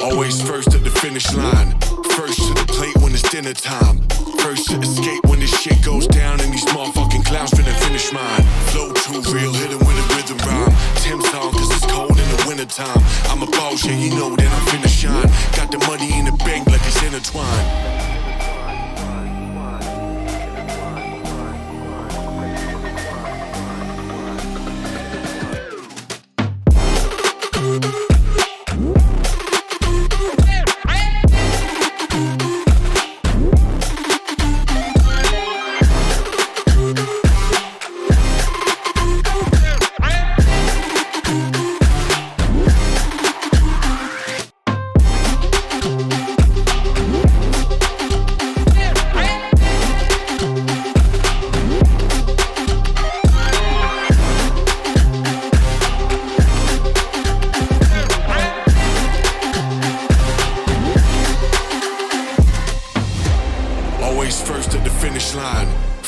Always first at the finish line. First to the plate when it's dinner time. First to escape when this shit goes down and these motherfucking clowns finna finish mine. Flow too real, hit it with a rhythm rhyme. Tim's on cause it's cold in the winter time. I'm a boss, yeah you know that I'm finna shine. Got the money in the bank like it's intertwined.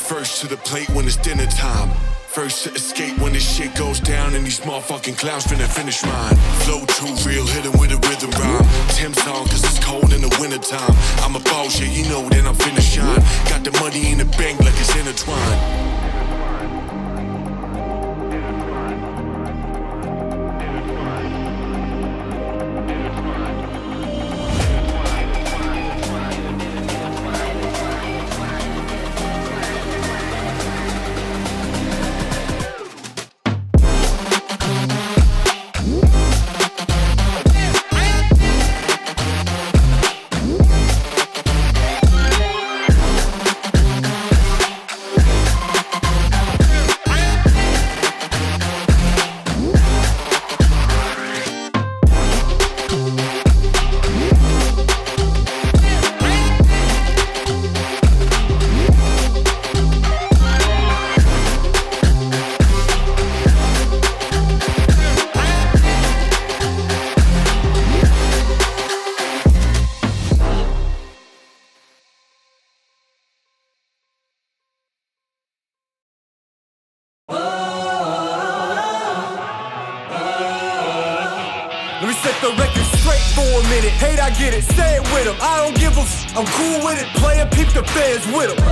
First to the plate when it's dinner time. First to escape when this shit goes down and these motherfucking clowns finna finish mine. Flow too real, hit it with a rhythm rhyme. Tim's on cause it's cold in the winter time. I'm a boss, yeah you know that I'm finna shine. Got the money in the bank like it's intertwined. Hate, I get it, say it with them. I don't give a I'm cool with it, play and peep the fans with them.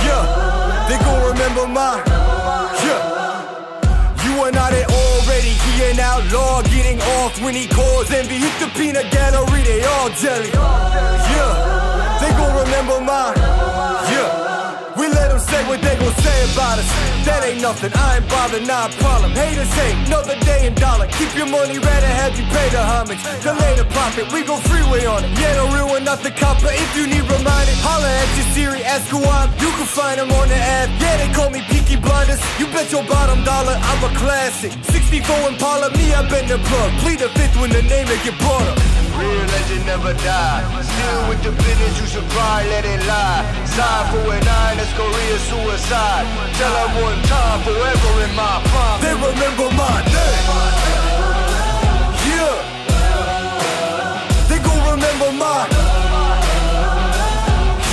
Yeah, they gon' remember my. Yeah. You and I, they already, he an outlaw, getting off when he calls envy. Hit the peanut gallery, they all jelly. Yeah, they gon' remember mine. Yeah, we let them say what they gon' say about us. That ain't nothing, I ain't bothered, not a problem. Haters hate, another day in dollar. Keep your money ready, have you pay the homage. Delay the profit, we go freeway on it. Yeah, the real one, not the copper. If you need reminded, holla at your Siri, ask who I'm. You can find them on the app. Yeah, they call me Peaky Blinders. You bet your bottom dollar, I'm a classic. 64 Impala, me, I been the plug. Plead the fifth when the name it get brought up. Real legend never die. Still with the business, you should probably let it lie. Side 4 and 9, that's Korea suicide. Tell them one time, forever in my prime. They remember my name. Yeah. They gon' remember my.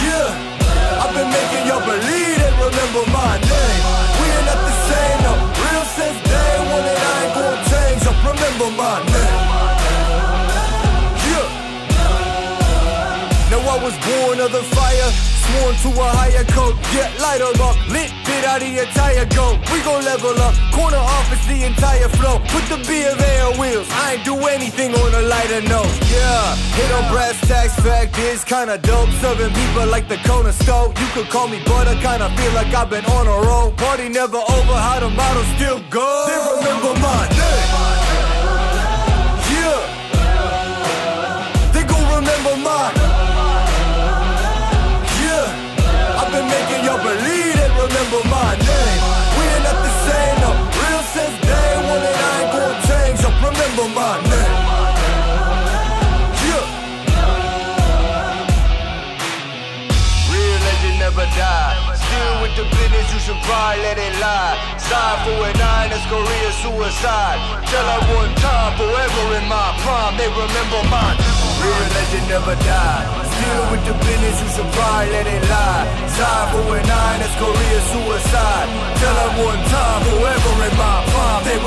Yeah. I've been making y'all believe they remember my name. We ain't not the same, no. Real since day one and I ain't gon' change up. Remember my name. Now I was born of the fire, sworn to a higher code. Yeah, light 'em up, lit bit out the entire go. We gon' level up, corner office the entire flow. Put the B of A on wheels, I ain't do anything on a lighter note. Yeah, hit on brass tacks, fact is kinda dope. Serving people like the corner stove. You could call me butter, kinda feel like I've been on a roll. Party never over, how the model still go. They remember my name. Yeah, they gon' remember my. I've been making y'all believe they remember my name. We ain't not the same, no. Real since day one and I ain't gon' change up. Remember my name. Yeah. Real legend never die. Still with the business, you should probably let it lie. Side 4 and 9, that's Korea suicide. Tell her one time, forever in my prime. They remember mine. Real legend never die. Still with the business, you should probably let it lie. Side 4 and 9, that's Korea suicide. Tell her one time, forever in my prime. They